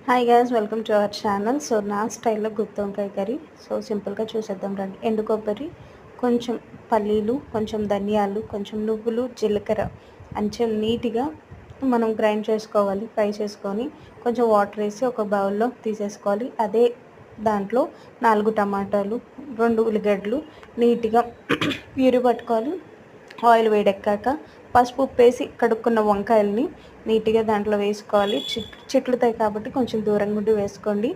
Hi guys, welcome to our channel. So నా స్టైల్లో గుత్తి వంకాయ కర్రీ. సో సింపుల్గా చూసేద్దాం రండి. ఎండు కొబ్బరి, కొంచెం పల్లీలు, కొంచెం ధనియాలు, కొంచెం నువ్వులు, జీలకర్ర కొంచెం నీట్గా మనం గ్రైండ్ చేసుకోవాలి. ఫ్రై చేసుకొని కొంచెం వాటర్ వేసి ఒక బౌల్లో తీసేసుకోవాలి. అదే దాంట్లో 4 టమాటాలు, 2 ఉల్లిగడ్డలు నీట్గా ప్యూరీ పట్టుకోవాలి. ఆయిల్ వేడెక్కాక పసుపు ఉప్పు వేసి కడుక్కున్న వంకాయలని నీట్గా దాంట్లో వేసుకోవాలి. చిట్లుతాయి కాబట్టి కొంచెం దూరంగా ఉండి వేసుకోండి.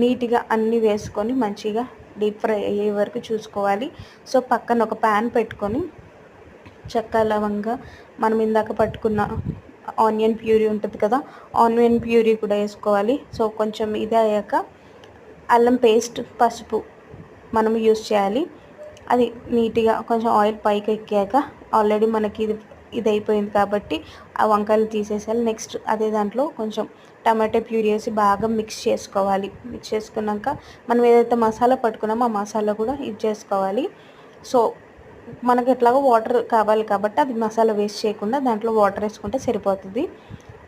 నీట్గా అన్నీ వేసుకొని మంచిగా డీప్ ఫ్రై అయ్యే వరకు చూసుకోవాలి. సో పక్కన ఒక ప్యాన్ పెట్టుకొని చెక్క లవంగా మనం ఇందాక పట్టుకున్న ఆనియన్ ప్యూరీ ఉంటుంది కదా, ఆనియన్ ప్యూరీ కూడా వేసుకోవాలి. సో కొంచెం ఇది అయ్యాక అల్లం పేస్ట్, పసుపు మనం యూస్ చేయాలి. అది నీట్గా కొంచెం ఆయిల్ పైకి ఎక్కాక ఆల్రెడీ మనకి ఇది అయిపోయింది కాబట్టి ఆ వంకాయలు తీసేసాలి. నెక్స్ట్ అదే దాంట్లో కొంచెం టమాటో ప్యూరీ వేసి బాగా మిక్స్ చేసుకోవాలి. మిక్స్ చేసుకున్నాక మనం ఏదైతే మసాలా పట్టుకున్నామో ఆ మసాలా కూడా ఇది చేసుకోవాలి. సో మనకి ఎట్లాగో వాటర్ కావాలి కాబట్టి అది మసాలా వేస్ట్ చేయకుండా దాంట్లో వాటర్ వేసుకుంటే సరిపోతుంది.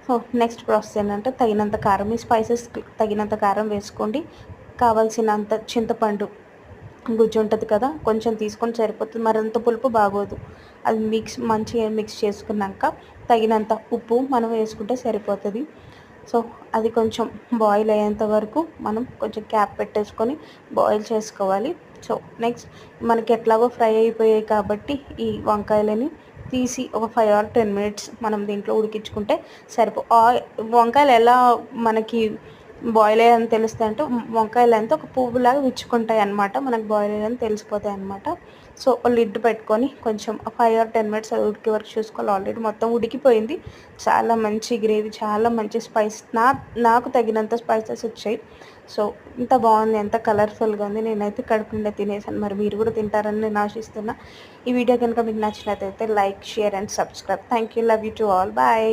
సో నెక్స్ట్ ప్రాసెస్ ఏంటంటే తగినంత కారం, ఈ స్పైసెస్ తగినంత కారం వేసుకోండి. కావాల్సినంత చింతపండు గుజ్జు ఉంటుంది కదా, కొంచెం తీసుకొని సరిపోతుంది. మరింత పులుపు బాగోదు. అది మంచిగా మిక్స్ చేసుకున్నాక తగినంత ఉప్పు మనం వేసుకుంటే సరిపోతుంది. సో అది కొంచెం బాయిల్ అయ్యేంత వరకు మనం కొంచెం క్యాప్ పెట్టేసుకొని బాయిల్ చేసుకోవాలి. సో నెక్స్ట్ మనకి ఎట్లాగో ఫ్రై అయిపోయాయి కాబట్టి ఈ వంకాయలని తీసి ఒక 5 or 10 minutes మనం దీంట్లో ఉడికించుకుంటే వంకాయలు ఎలా మనకి బాయిల్ అయ్యాయని తెలుస్తాయి అంటే వంకాయలు అంతా ఒక పువ్వులాగా విచ్చుకుంటాయి అన్నమాట. మనకు బాయిల్ అయ్యాయని తెలిసిపోతాయి అన్నమాట. సో లిడ్ పెట్టుకొని కొంచెం 5 or 10 minutes అది ఉడికే వరకు చూసుకోవాలి. ఆల్రెడీ మొత్తం ఉడికిపోయింది. చాలా మంచి గ్రేవీ, చాలా మంచి స్పైస్, నాకు తగినంత స్పైసెస్ వచ్చాయి. సో ఇంత బాగుంది, ఎంత కలర్ఫుల్గా ఉంది. నేనైతే కడుపు నిండా తినేసాను. మరి మీరు కూడా తింటారని నేను ఆశిస్తున్నా. ఈ వీడియో కనుక మీకు నచ్చినట్లయితే like, share and subscribe. Thank you. Love you to all. Bye.